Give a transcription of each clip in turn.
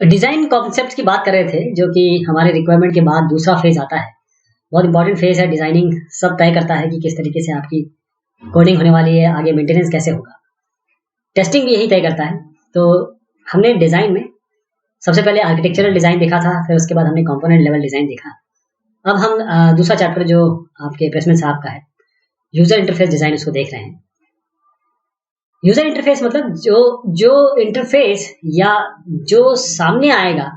Design concept की बात कर रहे थे, जो कि हमारे रिक्वायरमेंट के बाद दूसरा फेज आता है। बहुत इंपॉर्टेंट फेज है। डिजाइनिंग सब तय करता है कि किस तरीके से आपकी कोडिंग होने वाली है, आगे मेंटेनेंस कैसे होगा। टेस्टिंग भी यही तय करता है। तो हमने डिजाइन में सबसे पहले आर्किटेक्चरल डिजाइन देखा था, फिर उसके बाद हमने कंपोनेंट लेवल डिजाइन देखा। अब हम दूसरा चैप्टर जो आपके प्लेसमेंट साहब का है, यूजर इंटरफेस डिजाइन, उसको देख रहे हैं। यूजर इंटरफेस मतलब जो जो इंटरफेस या जो सामने आएगा,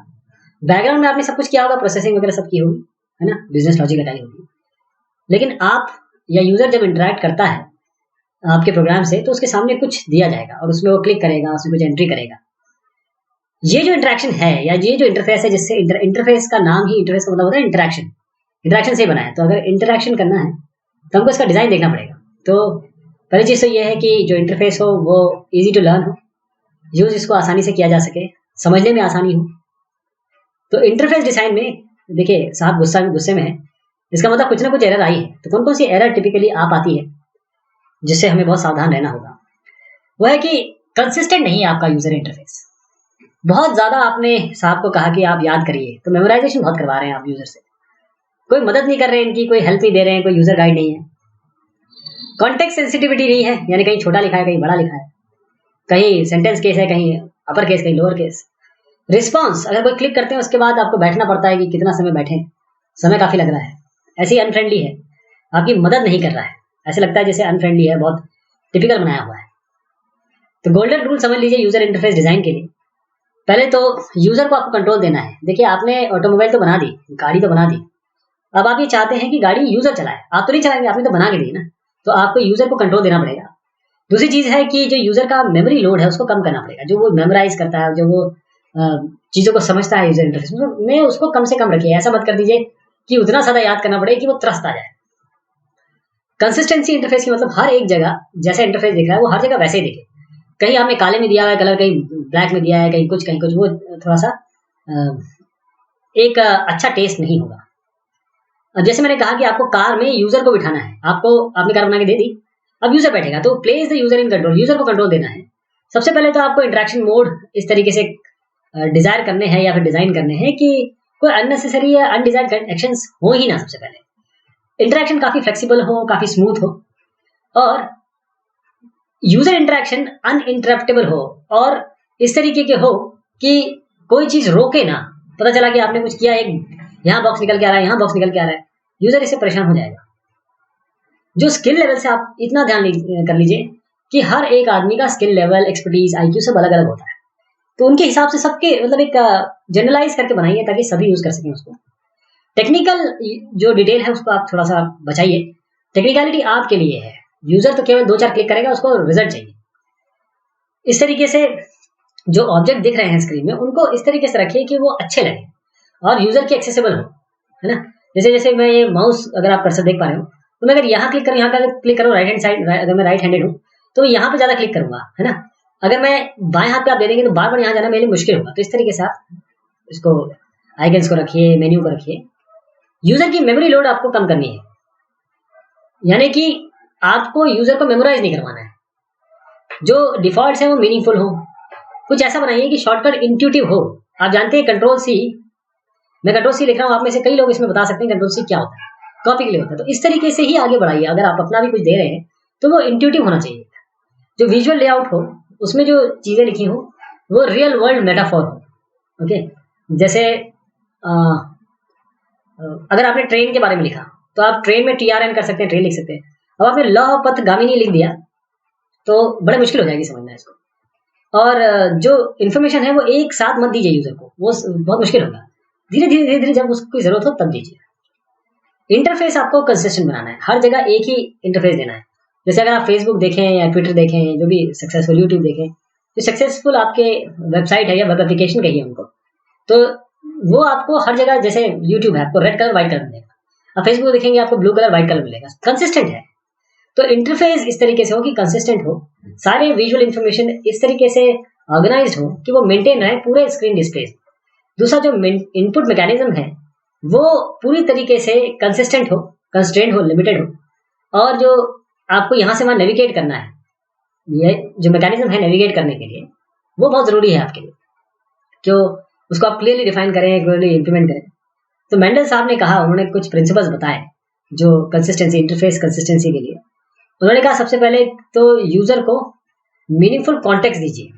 बैकग्राउंड में आपने सब कुछ किया होगा, प्रोसेसिंग वगैरह सब की होगी, है ना, बिजनेस लॉजिक लगाई होगी। लेकिन आप या यूजर जब इंटरेक्ट करता है आपके प्रोग्राम से, तो उसके सामने कुछ दिया जाएगा और उसमें वो क्लिक करेगा, उसमें कुछ एंट्री करेगा। ये जो इंटरेक्शन है या ये जो इंटरफेस है, जिससे इंटरफेस का नाम ही, इंटरफेस का मतलब होता है इंटरेक्शन। इंटरेक्शन से बना है, तो अगर इंटरेक्शन करना है तो हमको इसका डिजाइन देखना पड़ेगा। तो पहली चीज तो ये है कि जो इंटरफेस हो वो इजी टू लर्न हो, यूज इसको आसानी से किया जा सके, समझने में आसानी हो। तो इंटरफेस डिजाइन में देखिए साहब गुस्से में है, इसका मतलब कुछ ना कुछ एरर आई है। तो कौन कौन सी एरर टिपिकली आप आती है जिससे हमें बहुत सावधान रहना होगा? वो है कि कंसिस्टेंट नहीं है आपका यूजर इंटरफेस। बहुत ज्यादा आपने साहब को कहा कि आप याद करिए, तो मेमोराइजेशन बहुत करवा रहे हैं आप यूजर से, कोई मदद नहीं कर रहे हैं इनकी, कोई हेल्प नहीं दे रहे हैं, कोई यूजर गाइड नहीं है। कॉन्टेक्स्ट सेंसिटिविटी नहीं है, यानी कहीं छोटा लिखा है, कहीं बड़ा लिखा है, कहीं सेंटेंस केस है, कहीं अपर केस, कहीं लोअर केस। रिस्पॉन्स, अगर कोई क्लिक करते हैं उसके बाद आपको बैठना पड़ता है कि कितना समय बैठे, समय काफी लग रहा है, ऐसे ही अनफ्रेंडली है, आपकी मदद नहीं कर रहा है, ऐसे लगता है जैसे अनफ्रेंडली है, बहुत टिपिकल बनाया हुआ है। तो गोल्डन रूल समझ लीजिए यूजर इंटरफेस डिजाइन के लिए। पहले तो यूजर को आपको कंट्रोल देना है। देखिए आपने ऑटोमोबाइल तो बना दी, गाड़ी तो बना दी, अब आप ये चाहते हैं कि गाड़ी यूजर चलाए, आप तो नहीं चलाएंगे, आपने तो बना के दी ना, तो आपको यूजर को कंट्रोल देना पड़ेगा। दूसरी चीज है कि जो यूजर का मेमोरी लोड है उसको कम करना पड़ेगा, जो वो मेमोराइज करता है, जो वो चीजों को समझता है यूजर इंटरफेस में, उसको कम से कम रखिए। ऐसा मत कर दीजिए कि उतना ज्यादा याद करना पड़े कि वो त्रस्त आ जाए। कंसिस्टेंसी इंटरफेस की मतलब हर एक जगह जैसा इंटरफेस दिख रहा है वो हर जगह वैसे ही दिखे। कहीं आपने काले में दिया हुआ है कलर, कहीं ब्लैक में दिया है, कहीं कुछ, वो थोड़ा सा एक अच्छा टेस्ट नहीं होगा। अब जैसे मैंने कहा कि आपको कार में यूजर को बिठाना है, आपको आपने कार बना के दे दी, अब यूजर बैठेगा, तो place the user in control, user को कंट्रोल देना है। सबसे पहले तो आपको इंटरेक्शन मोड इस तरीके से डिजायर करने हैं या फिर डिजाइन करने हैं कि कोई अननेसेसरी या अनडिजायर्ड एक्शंस हो ही ना। सबसे पहले इंटरेक्शन काफी फ्लेक्सिबल हो, काफी स्मूथ हो, और यूजर इंटरेक्शन अनइंटरप्टेबल हो, और इस तरीके के हो कि कोई चीज रोके ना। पता चला कि आपने कुछ किया, एक यहाँ बॉक्स निकल के आ रहा है, यहाँ बॉक्स निकल के आ रहा है, यूजर इससे परेशान हो जाएगा। जो स्किल लेवल से आप इतना ध्यान कर लीजिए कि हर एक आदमी का स्किल लेवल, एक्सपर्टीज, आईक्यू सब अलग अलग होता है, तो उनके हिसाब से सबके मतलब एक जनरलाइज करके बनाइए ताकि सभी यूज कर सकें उसको। टेक्निकल जो डिटेल है उसको आप थोड़ा सा बचाइए, टेक्निकलिटी आपके लिए है, यूजर तो केवल 2-4 क्लिक करेगा, उसको रिजल्ट चाहिए। इस तरीके से जो ऑब्जेक्ट दिख रहे हैं स्क्रीन में उनको इस तरीके से रखिए कि वो अच्छे लगे और यूजर की एक्सेसिबल हो, है ना। जैसे जैसे मैं ये माउस, अगर आप कर्सर देख पा रहे हो, तो मैं अगर यहाँ क्लिक करूँ, यहाँ का क्लिक करूँ राइट हैंड साइड, अगर मैं राइट हैंडेड हूँ तो यहाँ पे ज्यादा क्लिक करूंगा, है ना। अगर मैं बाएं हाथ पे आप दे देंगे तो बार बार यहाँ जाना मेरे लिए मुश्किल होगा। तो इस तरीके से आप इसको आइकन्स को रखिए, मेन्यू को रखिए। यूजर की मेमोरी लोड आपको कम करनी है, यानी कि आपको यूजर को मेमोराइज नहीं करवाना है, जो डिफॉल्ट्स है वो मीनिंगफुल हो। कुछ ऐसा बनाइए कि शॉर्टकट इंट्यूटिव हो। आप जानते हैं कंट्रोल सी, मैं कंट्रोल सी लिख रहा हूँ, आप में से कई लोग इसमें बता सकते हैं कंट्रोल सी क्या होता है, कॉपी के लिए होता है। तो इस तरीके से ही आगे बढ़ाइए। अगर आप अपना भी कुछ दे रहे हैं तो वो इंट्यूटिव होना चाहिए, जो विजुअल लेआउट हो, उसमें जो चीजें लिखी हो वो रियल वर्ल्ड मेटाफोर हो। ओके, जैसे अगर आपने ट्रेन के बारे में लिखा तो आप ट्रेन में TRN कर सकते हैं, ट्रेन लिख सकते हैं। अब आपने लौह पथ गामिनी लिख दिया तो बड़ा मुश्किल हो जाएगी समझना इसको। और जो इन्फॉर्मेशन है वो एक साथ मत दीजिए यूजर को, वो बहुत मुश्किल होगा। धीरे धीरे धीरे धीरे जब उसकी जरूरत हो तब दीजिए। इंटरफेस आपको कंसिस्टेंट बनाना है, हर जगह एक ही इंटरफेस देना है। जैसे अगर आप फेसबुक देखें या ट्विटर देखें, जो भी सक्सेसफुल, यूट्यूब देखें, जो सक्सेसफुल आपके वेबसाइट है या वेब एप्लीकेशन कहिए उनको, तो वो आपको हर जगह, जैसे यूट्यूब है आपको रेड कलर व्हाइट कलर मिलेगा, आप फेसबुक देखेंगे आपको ब्लू कलर व्हाइट कलर मिलेगा, कंसिस्टेंट है। तो इंटरफेस इस तरीके से हो कि कंसिस्टेंट हो, सारे विजुअल इंफॉर्मेशन इस तरीके से ऑर्गेनाइज्ड हो कि वो मेंटेन रहे पूरे स्क्रीन डिस्प्ले। दूसरा जो इनपुट मैकेनिज्म है वो पूरी तरीके से कंसिस्टेंट हो, कंस्ट्रेंट हो, लिमिटेड हो। और जो आपको यहाँ से वहां नेविगेट करना है, ये जो मैकेनिज्म है नेविगेट करने के लिए, वो बहुत जरूरी है आपके लिए। क्यों? उसको आप क्लियरली डिफाइन करें, क्लियरली इंप्लीमेंट करें। तो मेंडल साहब ने कहा, उन्होंने कुछ प्रिंसिपल्स बताए जो कंसिस्टेंसी, इंटरफेस कंसिस्टेंसी के लिए। उन्होंने कहा सबसे पहले तो यूजर को मीनिंगफुल कॉन्टेक्स्ट दीजिए।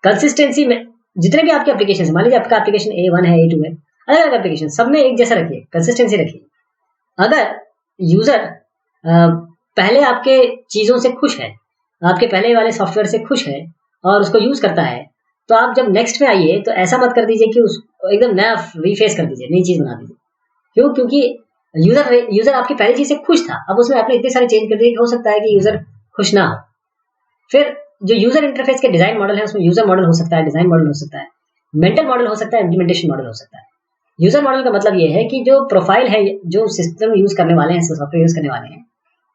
कंसिस्टेंसी में जितने भी आपके एप्लीकेशन, मान लीजिए आपका एप्लीकेशन A1 है, A2 है, अलग अलग एप्लीकेशन, सब में एक जैसा रखिए, कंसिस्टेंसी रखिए। अगर यूजर पहले आपके चीजों से खुश है, आपके पहले वाले सॉफ्टवेयर से खुश है और उसको यूज करता है, तो आप जब नेक्स्ट में आइए तो ऐसा मत कर दीजिए कि उसको एकदम नया रीफेस कर दीजिए, नई चीज बना दीजिए। क्यों? क्योंकि यूजर आपकी पहली चीज से खुश था, अब उसमें आपने इतने सारे चेंज कर दिए कि हो सकता है कि यूजर खुश ना हो। फिर जो यूजर इंटरफेस के डिजाइन मॉडल है, उसमें यूजर मॉडल हो सकता है, डिजाइन मॉडल हो सकता है, मेंटल मॉडल हो सकता है, इम्प्लीमेंटेशन मॉडल हो सकता है। यूजर मॉडल का मतलब ये है कि जो प्रोफाइल है, जो सिस्टम यूज करने वाले हैं, सॉफ्टवेयर यूज करने वाले हैं,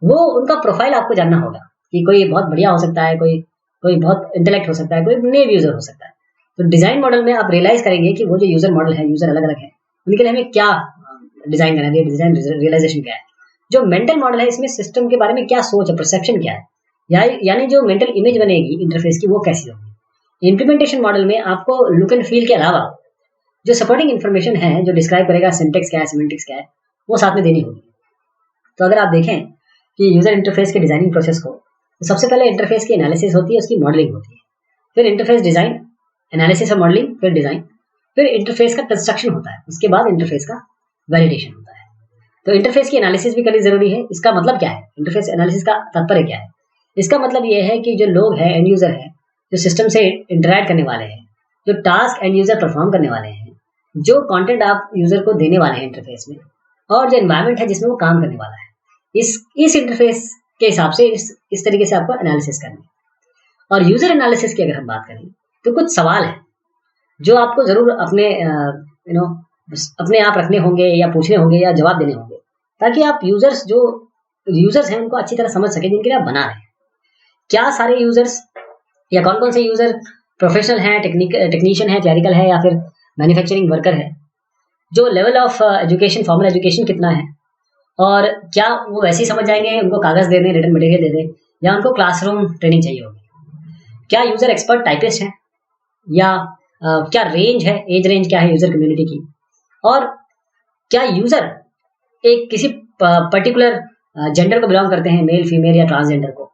वो उनका प्रोफाइल आपको जानना होगा कि कोई बहुत बढ़िया हो सकता है, कोई बहुत इंटेलेक्ट हो सकता है, कोई नेव यूजर हो सकता है। तो डिजाइन मॉडल में आप रियलाइज करेंगे कि वो जो यूजर मॉडल है, यूजर अलग अलग है, उनके लिए हमें क्या डिजाइन करना है, डिजाइन रियलाइजेशन क्या है। जो मेंटल मॉडल है, इसमें सिस्टम के बारे में क्या सोच है, परसेप्शन क्या है, यानी जो मेंटल इमेज बनेगी इंटरफेस की, वो कैसी होगी। इंप्लीमेंटेशन मॉडल में आपको लुक एंड फील के अलावा जो सपोर्टिंग इन्फॉर्मेशन है, जो डिस्क्राइब करेगा सिंटेक्स क्या है, सिमेंटिक्स क्या है, वो साथ में देनी होगी। तो अगर आप देखें कि यूजर इंटरफेस के डिजाइनिंग प्रोसेस को, तो सबसे पहले इंटरफेस की एनालिसिस होती है, उसकी मॉडलिंग होती है, फिर इंटरफेस डिजाइन, एनालिसिस और मॉडलिंग, फिर डिजाइन, फिर इंटरफेस का कंस्ट्रक्शन होता है, उसके बाद इंटरफेस का वैलिडेशन होता है। तो इंटरफेस की एनालिसिस भी करनी जरूरी है। इसका मतलब क्या है, इंटरफेस एनालिसिस का तात्पर्य क्या है? इसका मतलब यह है कि जो लोग हैं, एंड यूजर है, जो सिस्टम से इंटरैक्ट करने वाले हैं, जो टास्क एंड यूजर परफॉर्म करने वाले हैं, जो कंटेंट आप यूजर को देने वाले हैं इंटरफेस में, और जो एनवायरनमेंट है जिसमें वो काम करने वाला है, इस इंटरफेस के हिसाब से इस तरीके से आपको एनालिसिस करनी है। और यूजर एनालिसिस की अगर हम बात करें तो कुछ सवाल है जो आपको जरूर अपने अपने आप रखने होंगे या पूछने होंगे या जवाब देने होंगे, ताकि आप यूजर्स हैं उनको अच्छी तरह समझ सके जिनके लिए आप बना रहे हैं। क्या सारे यूजर्स या कौन कौन से यूजर प्रोफेशनल हैं, टेक्नीशियन है, क्लरिकल है, या फिर मैन्युफैक्चरिंग वर्कर है, जो level of education, formal education कितना है, और क्या वो वैसे ही समझ जाएंगे, उनको कागज दे दें, रिटन मटेरियल दे दें, या उनको क्लासरूम ट्रेनिंग चाहिए होगी। क्या यूजर एक्सपर्ट टाइपिस्ट है, या क्या रेंज है, एज रेंज क्या है यूजर कम्युनिटी की, और क्या यूजर एक किसी पर्टिकुलर जेंडर को बिलोंग करते हैं, मेल, फीमेल या ट्रांसजेंडर को।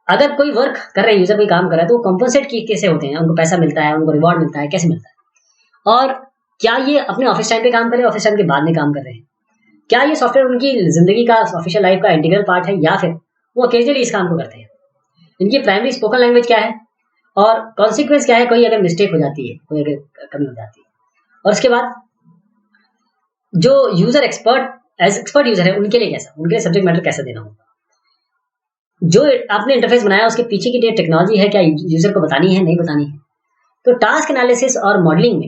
अगर कोई वर्क कर रहे हैं, यूजर कोई काम कर रहा है, तो वो कॉम्पनसेट कैसे होते हैं, उनको पैसा मिलता है, उनको रिवॉर्ड मिलता है, कैसे मिलता है, और क्या ये अपने ऑफिस टाइम पे काम कर रहे हैं, ऑफिस टाइम के बाद में काम कर रहे हैं, क्या ये सॉफ्टवेयर उनकी जिंदगी का, ऑफिशियल लाइफ का इंटीग्रल पार्ट है, या फिर वो ओकेजनली इस काम को करते हैं। इनकी प्राइमरी स्पोकन लैंग्वेज क्या है, और कॉन्सिक्वेंस क्या है, कोई अगर मिस्टेक हो जाती है, कोई अगर कमी हो जाती है। और उसके बाद जो यूजर एक्सपर्ट यूजर है, उनके लिए कैसा, उनके लिए सब्जेक्ट मैटर कैसा देना होगा। जो आपने इंटरफेस बनाया उसके पीछे की टेक्नोलॉजी है, क्या यूजर को बतानी है, नहीं बतानी है। तो टास्क एनालिसिस और मॉडलिंग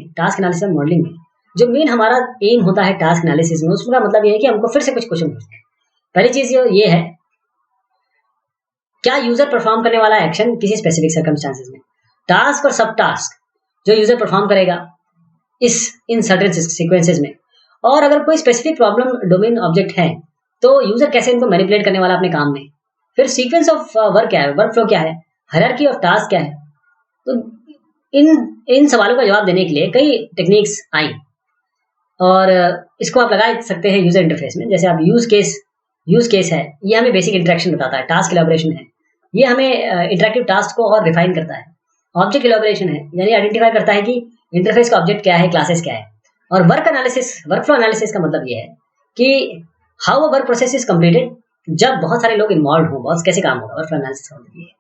में जो मेन हमारा एम होता है टास्क एनालिसिस में, उसका मतलब ये है कि हमको फिर से कुछ क्वेश्चन पूछना है। पहली चीज ये है, क्या यूजर परफॉर्म करने वाला एक्शन किसी स्पेसिफिक सर्कमस्टांसेस में, टास्क और सब टास्क जो यूजर परफॉर्म करेगा इन सर्टेन सीक्वेंसेस में, और अगर कोई स्पेसिफिक प्रॉब्लम डोमेन ऑब्जेक्ट है तो यूजर कैसे इनको मैनिपुलेट करने वाला अपने काम में। फिर सीक्वेंस ऑफ वर्क क्या है, वर्क फ्लो क्या है, हायरार्की ऑफ टास्क क्या है। तो इन सवालों का जवाब देने के लिए कई टेक्निक्स आई, और इसको आप लगा सकते हैं यूजर इंटरफेस में। जैसे आप यूज केस है, ये हमें बेसिक इंटरेक्शन बताता है। टास्क इलैबोरेशन है, ये हमें इंटरेक्टिव टास्क को और रिफाइन करता है। ऑब्जेक्ट इलैबोरेशन है, यानी आइडेंटिफाई करता है कि इंटरफेस का ऑब्जेक्ट क्या है, क्लासेस क्या है। और वर्क फ्लो एनालिसिस का मतलब ये है कि how a work process is completed, जब बहुत सारे लोग इन्वॉल्व हो, बहुत कैसे काम होगा, वर्क फ्लो एनालिसिस का मतलब ये है।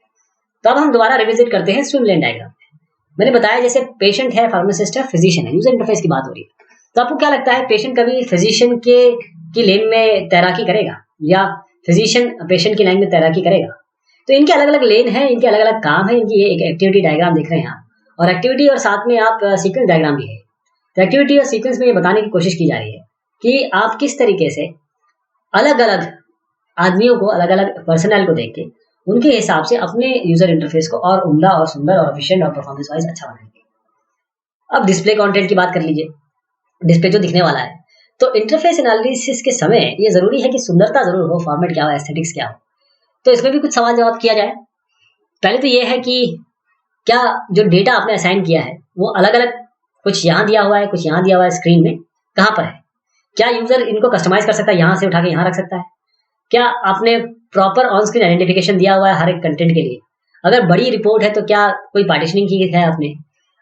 तो अब हम दोबारा रिविजिट करते हैं स्विम लेन डायग्राम। मैंने बताया जैसे पेशेंट है, फार्मासिस्ट है, फिजिशियन है, यूजर इंटरफेस की बात हो रही है। तो आपको क्या लगता है, पेशेंट कभी फिजिशियन की लेन में तैराकी करेगा, या फिजिशियन पेशेंट की लाइन में तैराकी करेगा? तो इनके अलग अलग लेन है, इनके अलग अलग काम है, इनकी ये एक एक्टिविटी डायग्राम देख रहे हैं आप, और एक्टिविटी और साथ में आप सीक्वेंस डायग्राम भी है। तो एक्टिविटी और सीक्वेंस में ये बताने की कोशिश की जा रही है कि आप किस तरीके से अलग अलग आदमियों को, अलग अलग पर्सनल को देख के उनके हिसाब से अपने यूजर इंटरफेस को और उम्दा और सुंदर और एफिशिएंट और परफॉर्मेंस वाइज अच्छा बनाएंगे। अब डिस्प्ले कंटेंट की बात कर लीजिए, डिस्प्ले जो दिखने वाला है। तो इंटरफेस एनालिसिस के समय ये जरूरी है कि सुंदरता जरूर हो, फॉर्मेट क्या हो, एस्थेटिक्स क्या हो। तो इसमें भी कुछ सवाल जवाब किया जाए। पहले तो ये है कि क्या जो डेटा आपने असाइन किया है वो अलग अलग, कुछ यहाँ दिया हुआ है, कुछ यहाँ दिया हुआ है, स्क्रीन में कहाँ पर है? क्या यूजर इनको कस्टमाइज कर सकता है, यहाँ से उठा के यहाँ रख सकता है? क्या आपने प्रॉपर ऑन स्क्रीन आइडेंटिफिकेशन दिया हुआ है हर एक कंटेंट के लिए? अगर बड़ी रिपोर्ट है तो क्या कोई पार्टीशनिंग की है आपने?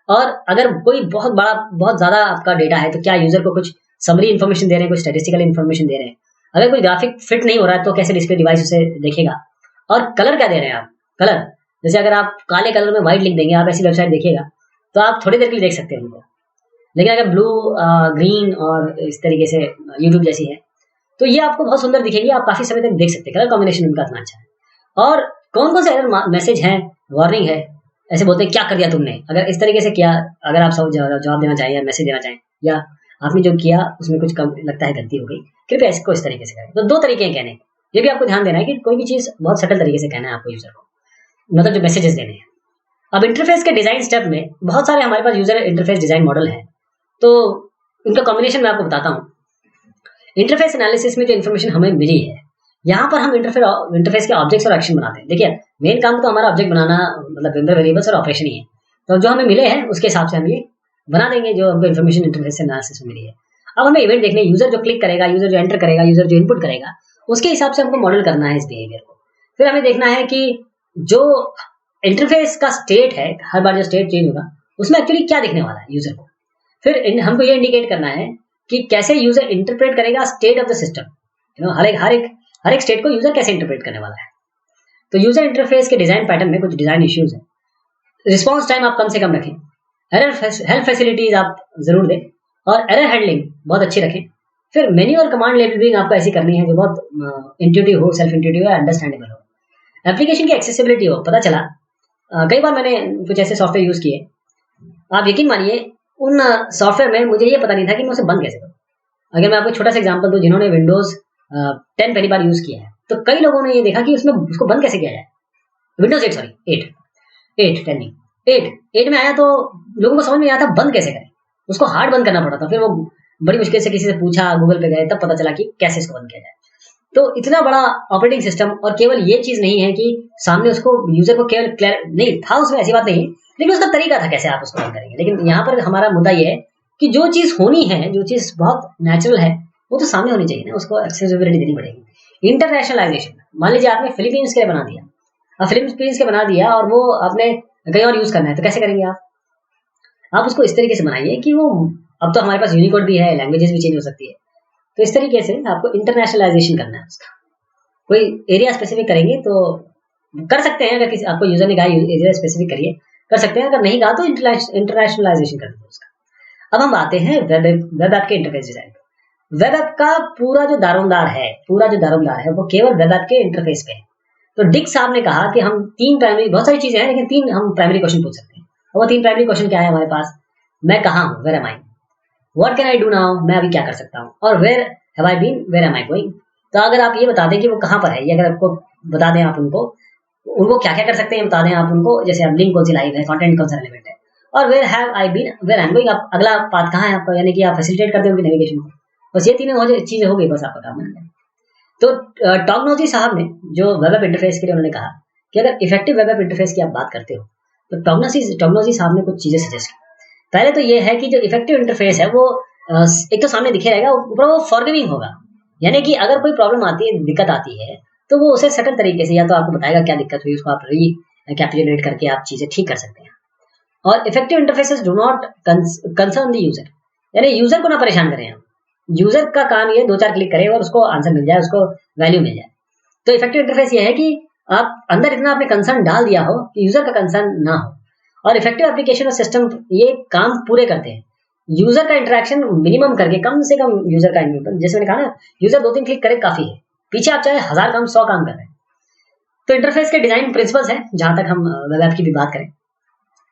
और अगर कोई बहुत बड़ा, बहुत ज्यादा आपका डेटा है तो क्या यूजर को कुछ समरी इन्फॉर्मेशन दे रहे हैं, कुछ स्टैटिस्टिकल इन्फॉर्मेशन दे रहे हैं? अगर कोई ग्राफिक फिट नहीं हो रहा है तो कैसे डिस्प्ले डिवाइस उसे देखेगा? और कलर क्या दे रहे हैं आप? कलर, जैसे अगर आप काले कलर में व्हाइट लिख देंगे, आप ऐसी वेबसाइट देखिएगा तो आप थोड़ी देर के लिए देख सकते हैं उनको, लेकिन अगर ब्लू, ग्रीन और इस तरीके से यूट्यूब जैसी है तो ये आपको बहुत सुंदर दिखेगी, आप काफी समय तक देख सकते हैं। कलर कॉम्बिनेशन उनका इतना अच्छा है। और कौन कौन से एरर मैसेज हैं, वार्निंग है, ऐसे बोलते हैं क्या कर दिया तुमने, अगर इस तरीके से किया, अगर आप सब जवाब देना चाहें या मैसेज देना चाहें, या आपने जो किया उसमें कुछ कम लगता है गलती हो गई, कृपया इसको इस तरीके से करें। तो दो तरीके हैं कहने के, ये भी आपको ध्यान देना है कि कोई भी चीज बहुत सटल तरीके से कहना है आपको यूजर को, मतलब जो मैसेजेस देने हैं। अब इंटरफेस के डिजाइन स्टेप में बहुत सारे हमारे पास यूजर इंटरफेस डिजाइन मॉडल है, तो उनका कॉम्बिनेशन मैं आपको बताता हूँ। इंटरफेस एनालिसिस में जो इन्फॉर्मेशन हमें मिली है, यहाँ पर हम इंटरफेस के ऑब्जेक्ट्स और एक्शन बनाते हैं। देखिए मेन काम तो हमारा ऑब्जेक्ट बनाना, मतलब मेंबर वेरिएबल्स और ऑपरेशन ही है, तो जो हमें मिले हैं उसके हिसाब से हम ये बना देंगे जो हमको इन्फॉर्मेशन इंटरफेस एनालिसिस में मिली है। अब हमें इवेंट देखने, यूजर जो क्लिक करेगा, यूजर जो एंटर करेगा, यूजर जो इनपुट करेगा, उसके हिसाब से हमको मॉडल करना है इस बिहेवियर को। फिर हमें देखना है कि जो इंटरफेस का स्टेट है, हर बार जो स्टेट चेंज होगा उसमें एक्चुअली क्या दिखने वाला है यूजर को। फिर हमको ये इंडिकेट करना है कि कैसे यूजर इंटरप्रेट करेगा स्टेट ऑफ द सिस्टम, हर एक स्टेट को यूजर कैसे इंटरप्रेट करने वाला है। तो यूजर इंटरफेस के डिजाइन पैटर्न में कुछ डिजाइन इश्यूज हैं। रिस्पॉन्स टाइम आप कम से कम रखें, एरर हेल्प फैसिलिटीज आप जरूर दें, और एरर हैंडलिंग बहुत अच्छी रखें। फिर मेन्यू और कमांड लेबलिंग आपको ऐसी करनी है जो बहुत इंट्यूटिव हो, सेल्फ इंट्यूटिव हो, अंडरस्टैंडेबल हो। एप्लीकेशन की एक्सेसिबिलिटी हो, पता चला कई बार मैंने कुछ ऐसे सॉफ्टवेयर यूज किए, आप यकीन मानिए उन सॉफ्टवेयर में मुझे ये पता नहीं था कि मैं उसे बंद कैसे करूँ। अगर मैं आपको छोटा सा एग्जांपल दूं, जिन्होंने विंडोज 10 पहली बार यूज किया है तो कई लोगों ने ये देखा कि उसमें उसको बंद कैसे किया जाए। विंडोज 8 सॉरी 8 में आया तो लोगों को समझ में आया था बंद कैसे करें, उसको हार्ड बंद करना पड़ा था। फिर वो बड़ी मुश्किल से किसी से पूछा, गूगल पे गए, तब पता चला कि कैसे इसको बंद किया जाए। तो इतना बड़ा ऑपरेटिंग सिस्टम, और केवल ये चीज नहीं है कि सामने उसको यूजर को केवल नहीं था, उसमें ऐसी बात नहीं है, लेकिन उसका तरीका था कैसे आप उसको बंद करेंगे। लेकिन यहाँ पर हमारा मुद्दा ये है कि जो चीज होनी है, जो चीज बहुत नेचुरल है, वो तो सामने होनी चाहिए ना, उसको एक्सेसिबिलिटी देनी पड़ेगी। इंटरनेशनलाइजेशन, मान लीजिए आपने फिलीपींस के लिए बना दिया, अब फिलीपींस के बना दिया और वो आपने कहीं और यूज करना है तो कैसे करेंगे आप उसको इस तरीके से बनाइए कि वो, अब तो हमारे पास यूनिकोड भी है, लैंग्वेजेस भी चेंज हो सकती है, तो इस तरीके से आपको इंटरनेशनलाइजेशन करना है उसका। कोई एरिया स्पेसिफिक करेंगे तो कर सकते हैं, अगर किसी आपको यूजर ने कहा एरिया स्पेसिफिक करिए कर सकते हैं, अगर नहीं कहा तो इंटरनेशनलाइजेशन कर दीजिए उसका। अब हम आते हैं वेब ऐप के इंटरफेस डिजाइन पे। वेब ऐप का पूरा जो दारोमदार है वो केवल वेब ऐप के इंटरफेस पे है। तो डिक साहब ने कहा कि हम तीन प्राइमरी, बहुत सारी चीजें हैं लेकिन तीन हम प्राइमरी क्वेश्चन पूछ सकते हैं। और वो तीन प्राइमरी क्वेश्चन क्या है हमारे पास? मैं कहाँ हूँ, where am I, what can I do now, मैं अभी क्या कर सकता हूँ, और where have I been, where am I going. तो अगर आप ये बता दें कि वो कहाँ पर है, ये अगर आपको बता दें, आप उनको क्या क्या कर सकते हैं बता दें आप उनको, जैसे अब लिंक कौन सी लाइव है, कंटेंट कौन सा रिलेवेंट है, और where have I been, where I am going, आप अगला पाथ कहाँ है आपका, यानी कि आप फैसिलिटेट करते हैं उनकी नेविगेशन को। बस ये तीनों चीजें हो गई, बस आपका काम है। तो टॉगनोजी साहब ने जो वेब ऐप इंटरफेस के लिए उन्होंने कहा कि अगर इफेक्टिव वेब ऐप इंटरफेस की आप बात करते हो तो टॉगनोजी साहब ने कुछ चीजें सजेस्ट की। पहले तो ये है कि जो इफेक्टिव इंटरफेस है वो एक तो सामने दिखे रहेगा, ऊपर वो फॉरगिविंग होगा, यानी कि अगर कोई प्रॉब्लम आती है, दिक्कत आती है, तो वो उसे सटल तरीके से या तो आपको बताएगा क्या दिक्कत हुई, उसको आप कैप्चुलेट करके आप चीजें ठीक कर सकते हैं। और effective interfaces do not concern the user, यानी यूजर को ना परेशान करें आप। यूजर का काम ये 2-4 क्लिक करे और उसको आंसर मिल जाए, उसको वैल्यू मिल जाए। तो इफेक्टिव इंटरफेस ये है कि आप अंदर इतना आपने कंसर्न डाल दिया हो कि यूजर का कंसर्न ना हो। और इफेक्टिव एप्लीकेशन और सिस्टम ये काम पूरे करते हैं, यूजर का इंटरेक्शन मिनिमम करके, कम से कम यूजर का, जैसे मैंने कहा ना, यूजर 2-3 क्लिक करे काफी है, पीछे आप चाहे 1000 काम 100 काम कर रहे हैं। तो इंटरफेस के डिजाइन प्रिंसिपल्स है, जहां तक हम वेब ऐप की भी बात करें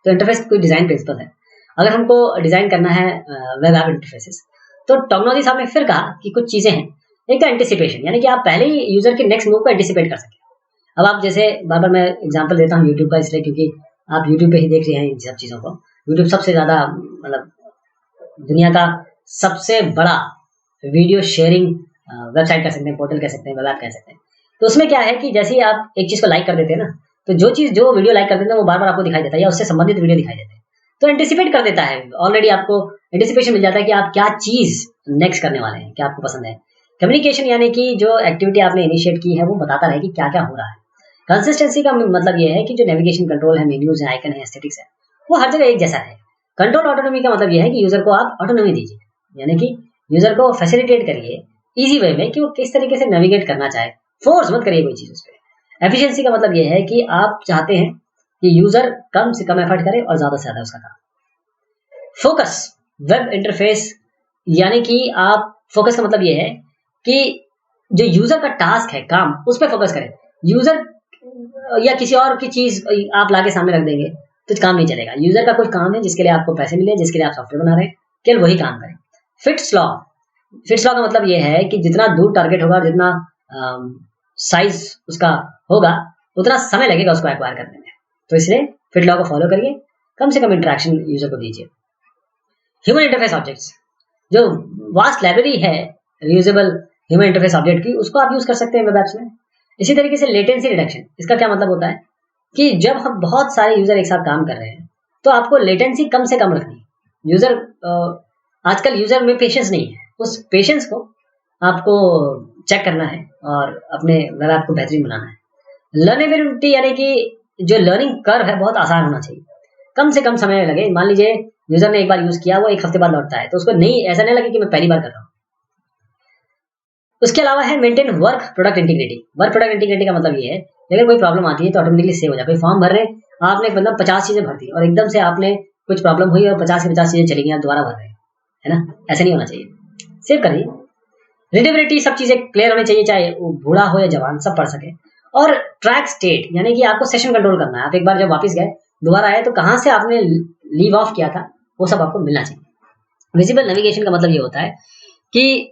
तो इंटरफेस कोई डिजाइन प्रिंसिपल है। अगर हमको डिजाइन करना है वेब ऐप इंटरफेसेस, तो टॉगनोजी साहब ने फिर कहा कि कुछ चीजें हैं। एक तो एंटिसिपेशन, यानी कि आप पहले ही यूजर के नेक्स्ट मूव को एंटिसिपेट कर सकें। अब आप जैसे बार बार मैं एग्जांपल देता हूँ यूट्यूब का, इसलिए क्योंकि आप यूट्यूब पे ही देख रहे हैं इन सब चीजों को। यूट्यूब सबसे ज्यादा, मतलब दुनिया का सबसे बड़ा वीडियो शेयरिंग वेबसाइट कह सकते हैं, पोर्टल कह सकते हैं, वेब ऐप कह सकते हैं। तो उसमें क्या है कि जैसे ही आप एक चीज को लाइक कर देते हैं ना, तो जो चीज जो वीडियो लाइक कर देते हैं वो बार बार आपको दिखाई देता है या उससे संबंधित वीडियो दिखाई देते हैं, तो एंटिसिपेट कर देता है, ऑलरेडी आपको एंटिसिपेशन मिल जाता है कि आप क्या चीज नेक्स्ट करने वाले हैं, क्या आपको पसंद है। कम्युनिकेशन यानी कि जो एक्टिविटी आपने इनिशिएट की है वो बताता रहे कि क्या क्या हो रहा है। कंसिस्टेंसी का मतलब ये है कि जो नेविगेशन कंट्रोल है, मेन्यूज है, आइकन है, एस्थेटिक्स है, वो हर जगह एक जैसा है। कंट्रोल ऑटोनॉमी का मतलब ये है कि यूजर को आप ऑटोनॉमी दीजिए, यानी कि यूजर को फैसिलिटेट करिए इजी वे में कि वो किस तरीके से नेविगेट करना चाहे, फोर्स मत करिए कोई चीज उस पर। एफिशिएंसी का मतलब ये है कि आप चाहते हैं कि यूजर कम से कम एफर्ट करे और ज्यादा से ज्यादा उसका काम। फोकस वेब इंटरफेस, यानी कि आप फोकस का मतलब ये है कि जो यूजर का टास्क है, काम, उस पर फोकस करें। यूजर या किसी और की चीज आप लाके सामने रख देंगे तो काम नहीं चलेगा। यूजर का कुछ काम है जिसके लिए आपको पैसे मिले, जिसके लिए आप सॉफ्टवेयर बना रहे हैं, केवल वही काम करें। फिट्स लॉ, फिट्स लॉ का मतलब ये है कि जितना दूर टारगेट होगा, जितना साइज उसका होगा, उतना समय लगेगा उसको एक्वायर करने में, तो इसलिए फिट लॉ को फॉलो करिए, कम से कम इंटरेक्शन यूजर को दीजिए। ह्यूमन इंटरफेस ऑब्जेक्ट्स, जो वास्ट लाइब्रेरी है रीयूजेबल ह्यूमन इंटरफेस ऑब्जेक्ट की, उसको आप यूज कर सकते हैं वेब एप्स में। इसी तरीके से लेटेंसी रिडक्शन, इसका क्या मतलब होता है कि जब हम बहुत सारे यूजर एक साथ काम कर रहे हैं तो आपको लेटेंसी कम से कम रखनी है। यूजर आजकल यूजर में पेशेंस नहीं है, उस पेशेंस को आपको चेक करना है और अपने वेब ऐप को बेहतरीन बनाना है। लर्नेबिलिटी यानी कि जो लर्निंग कर्व है बहुत आसान होना चाहिए, कम से कम समय लगे। मान लीजिए यूजर ने एक बार यूज किया, वो एक हफ्ते बाद लौटता है, तो उसको नहीं, ऐसा नहीं लगे कि मैं पहली बार कर रहा हूँ। उसके अलावा है maintain work product integrity. Work product integrity का मतलब ये है अगर कोई प्रॉब्लम आती है तो ऑटोमेटिकली सेव हो जाए। कोई फॉर्म भर रहे हैं, आपने मतलब 50 चीजें भर दी और एकदम से आपने कुछ प्रॉब्लम हुई और 50 की 50 चीजें चली गई, आप दोबारा भर रहे हैं, है ना, ऐसा नहीं होना चाहिए। सेव करिए। रीडेबिलिटी, सब चीजें क्लियर होनी चाहिए, चाहे वो बूढ़ा हो या जवान, सब पढ़ सके। और ट्रैक स्टेट, यानी कि आपको सेशन कंट्रोल करना है। आप एक बार जब वापस गए, दोबारा आए, तो कहाँ से आपने लीव ऑफ किया था वो सब आपको मिलना चाहिए। विजिबल नेविगेशन का मतलब ये होता है कि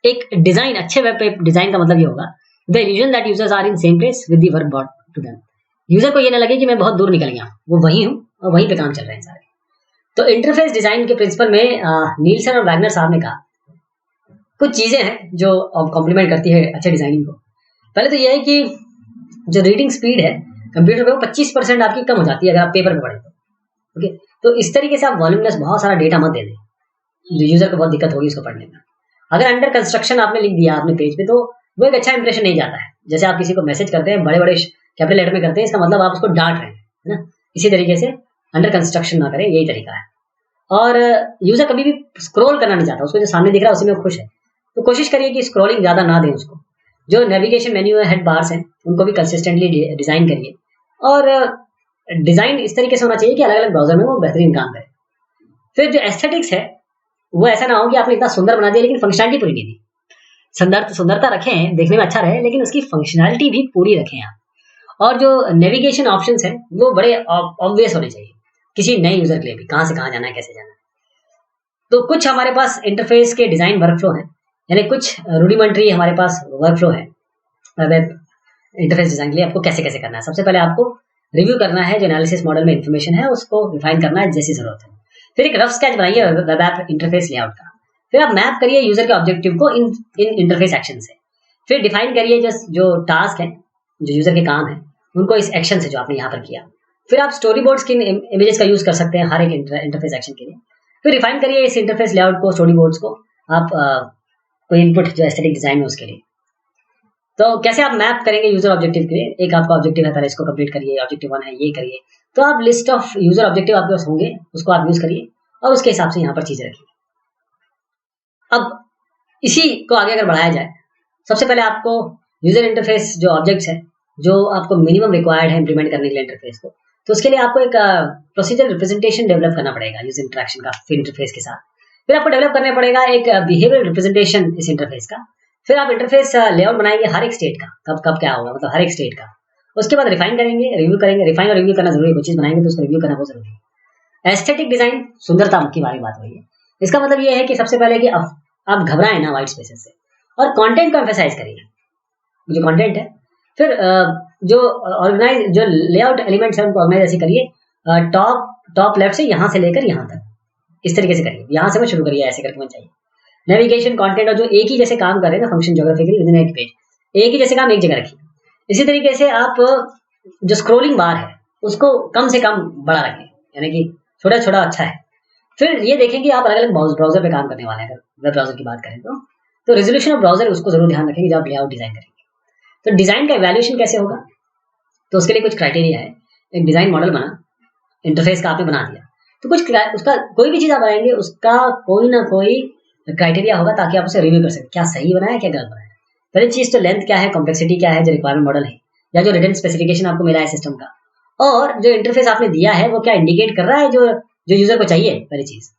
एक डिजाइन, अच्छे वेब पे डिजाइन का मतलब ये होगा the illusion that users are in same place with the work brought to them. User को ये ना लगे कि मैं बहुत दूर निकल गया, वो वही हूँ और वहीं पे काम चल रहे हैं सारे। तो इंटरफेस डिजाइन के प्रिंसिपल में नीलसन और वैगनर साहब ने कहा कुछ चीजें हैं जो कॉम्प्लीमेंट करती है अच्छे डिजाइनिंग को। पहले तो ये है कि जो रीडिंग स्पीड है कंप्यूटर पे, वो 25% आपकी कम हो जाती है अगर आप पेपर में पढ़े तो। ओके, तो इस तरीके से आप वॉल्यूमलेस बहुत सारा डेटा मत दे दें, जो यूजर को बहुत दिक्कत होगी उसको पढ़ने में। अगर अंडर कंस्ट्रक्शन आपने लिख दिया अपने पेज पे, तो वो एक अच्छा इंप्रेशन नहीं जाता है। जैसे आप किसी को मैसेज करते हैं, बड़े बड़े कैपिटल लेटर में करते हैं, इसका मतलब आप उसको डांट रहे हैं, है ना। इसी तरीके से अंडर कंस्ट्रक्शन ना करें, यही तरीका है। और यूजर कभी भी स्क्रॉल करना नहीं चाहता, उसको जो सामने दिख रहा है उसी में खुश है, तो कोशिश करिए कि स्क्रॉलिंग ज्यादा ना दें उसको। जो नेविगेशन मेन्यू है, हेड बार्स हैं, उनको भी कंसिस्टेंटली डिजाइन करिए। और डिजाइन इस तरीके से होना चाहिए कि अलग अलग ब्राउजर में वो बेहतरीन काम करे। फिर जो एस्थेटिक्स है वो ऐसा ना हो कि आपने इतना सुंदर बना दिया लेकिन फंक्शनैलिटी पूरी नहीं दी। सुंदरता रखें, देखने में अच्छा रहे, लेकिन उसकी फंक्शनैलिटी भी पूरी रखें आप। और जो नेविगेशन ऑप्शंस हैं वो बड़े ऑब्वियस होने चाहिए किसी नए यूजर के लिए भी, कहाँ से कहाँ जाना है, कैसे जाना है। तो कुछ हमारे पास इंटरफेस के डिजाइन वर्कफ्लो है, यानी कुछ रूडिमेंट्री हमारे पास वर्कफ्लो है वेब इंटरफेस डिजाइन के लिए। आपको कैसे कैसे करना है, सबसे पहले आपको रिव्यू करना है, जो एनालिसिस मॉडल में इन्फॉर्मेशन है उसको रिफाइन करना है जैसी जरूरत है। फिर एक रफ स्केच बनाइए वेब ऐप इंटरफेस लेआउट का। फिर आप मैप करिए यूजर के ऑब्जेक्टिव को इन इंटरफेस एक्शन से। फिर डिफाइन करिए जो टास्क है, जो यूजर के काम है, उनको इस एक्शन से जो आपने यहाँ पर किया। फिर आप स्टोरी बोर्ड्स की इमेजेस का यूज कर सकते हैं हर एक इंटरफेस एक्शन के लिए। फिर रिफाइन करिए इस इंटरफेस लेआउट को, स्टोरी बोर्ड्स को आप कोई इनपुट जो एस्थेटिक डिजाइन है उसके लिए। तो कैसे आप मैप करेंगे यूजर ऑब्जेक्टिव के लिए, एक आपका ऑब्जेक्टिव है, पहले इसको कंप्लीट करिए, ऑब्जेक्टिव 1 है, ये करिए। तो आप लिस्ट ऑफ यूजर ऑब्जेक्टिव आपके पास होंगे, उसको आप यूज करिए और उसके हिसाब से यहाँ पर चीजें रखिए। अब इसी को आगे अगर बढ़ाया जाए, सबसे पहले आपको यूजर इंटरफेस जो ऑब्जेक्ट्स है, जो आपको मिनिमम रिक्वायर्ड है इंप्लीमेंट करने के लिए इंटरफेस को, तो उसके लिए आपको एक प्रोसीजर रिप्रेजेंटेशन डेवलप करना पड़ेगा यूजर इंटरेक्शन का फिर इंटरफेस के साथ। फिर आपको डेवलप करना पड़ेगा एक बिहेवियर रिप्रेजेंटेशन इस इंटरफेस का। फिर आप इंटरफेस लेआउट बनाएंगे हर एक स्टेट का, कब कब क्या होगा, मतलब हर एक स्टेट का। उसके बाद रिफाइन करेंगे, रिव्यू करेंगे। रिफाइन और रिव्यू करना जरूरी है, कोई चीज बनाएंगे तो उसको रिव्यू करना बहुत जरूरी है। एस्थेटिक डिजाइन, सुंदरता की बात हुई है। इसका मतलब ये है कि सबसे पहले कि आप घबराएं ना वाइट स्पेसेस से, और कंटेंट को एम्फेसाइज करिए, जो कंटेंट है। फिर जो ऑर्गेनाइज जो लेआउट एलिमेंट्स है उनको ऑर्गेनाइज ऐसे करिए, टॉप लेफ्ट से यहाँ से लेकर यहाँ तक, इस तरीके से करिए, यहाँ से मैं शुरू करिए, ऐसे करके मैं चाहिए। नेविगेशन, कंटेंट और जो एक ही जैसे काम कर रहे हैं ना, फंक्शन ज्योग्राफिकली विद इन एक पेज, एक ही जैसे काम एक जगह रखिए। इसी तरीके से आप जो स्क्रोलिंग बार है उसको कम से कम बड़ा रखें, यानी कि छोटा छोटा अच्छा है। फिर ये देखें कि आप अलग अलग ब्राउजर पे काम करने वाले हैं, अगर वेब ब्राउजर की बात करें तो रेजोल्यूशन ऑफ ब्राउजर उसको जरूर ध्यान रखेंगे जब आप लेआउट डिजाइन करेंगे। तो डिजाइन का इवैल्यूएशन कैसे होगा, तो उसके लिए कुछ क्राइटेरिया है। एक डिजाइन मॉडल बना, इंटरफेस का आपने बना दिया, तो कुछ उसका कोई भी चीज आप बनाएंगे उसका कोई ना कोई क्राइटेरिया होगा ताकि आप उसे रिव्यू कर सकें, क्या सही बनाया क्या गलत बनाया। पहली चीज तो लेंथ क्या है, कॉम्प्लेक्सिटी क्या है, जो रिक्वायरमेंट मॉडल है या जो रिटन स्पेसिफिकेशन आपको मिला है सिस्टम का, और जो इंटरफेस आपने दिया है वो क्या इंडिकेट कर रहा है जो जो यूजर को चाहिए, पहली चीज।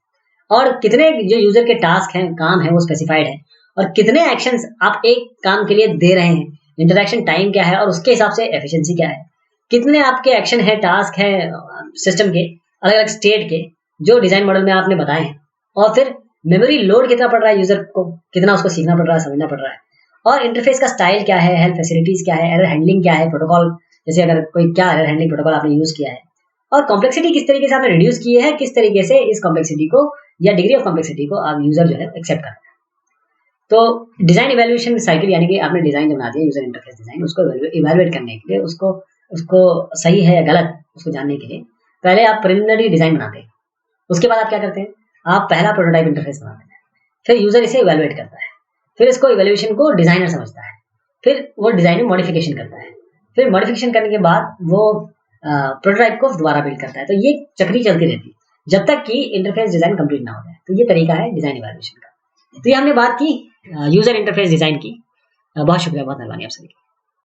और कितने जो यूजर के टास्क हैं, काम है, वो स्पेसिफाइड है, और कितने एक्शंस आप एक काम के लिए दे रहे हैं, इंटरेक्शन टाइम क्या है और उसके हिसाब से एफिशिएंसी क्या है, कितने आपके एक्शन है, टास्क है सिस्टम के अलग अलग स्टेट के जो डिजाइन मॉडल में आपने बताए हैं, और फिर मेमोरी लोड कितना पड़ रहा है यूजर को, कितना उसको सीखना पड़ रहा है, समझना पड़ रहा है, और इंटरफेस का स्टाइल क्या है, हेल्थ फैसिलिटीज क्या है, एरर हैंडलिंग क्या है, प्रोटोकॉल जैसे अगर कोई क्या एरर हैंडलिंग प्रोटोकॉल आपने यूज किया है, और कॉम्प्लेक्सिटी किस तरीके से आपने रिड्यूस की है, किस तरीके से इस कॉम्प्लेक्सिटी को या डिग्री ऑफ कॉम्प्लेक्सिटी को आप यूजर जो है एक्सेप्ट कर रहे हैं। तो डिजाइन इवैल्यूएशन साइकिल, यानी कि आपने डिजाइन जो बना दिया यूजर इंटरफेस डिजाइन, उसको इवैल्यूएट करने के लिए, उसको उसको सही है या गलत उसको जानने के लिए पहले आप प्रिलिमिनरी डिजाइन बनाते हैं। उसके बाद आप क्या करते हैं, आप पहला प्रोटोटाइप इंटरफेस बनाते हैं, फिर यूजर इसे इवैल्यूएट करता है, फिर इसको इवैल्यूएशन को डिजाइनर समझता है, फिर वो डिजाइन में मॉडिफिकेशन करता है, फिर मॉडिफिकेशन करने के बाद वो प्रोटोटाइप को दोबारा बिल्ड करता है। तो ये चक्री चलती रहती है जब तक कि इंटरफेस डिजाइन कंप्लीट ना हो जाए। तो ये तरीका है डिजाइन इवैल्यूएशन का। तो ये हमने बात की यूजर इंटरफेस डिजाइन की। बहुत शुक्रिया, बहुत मेहरबानी आप सभी की।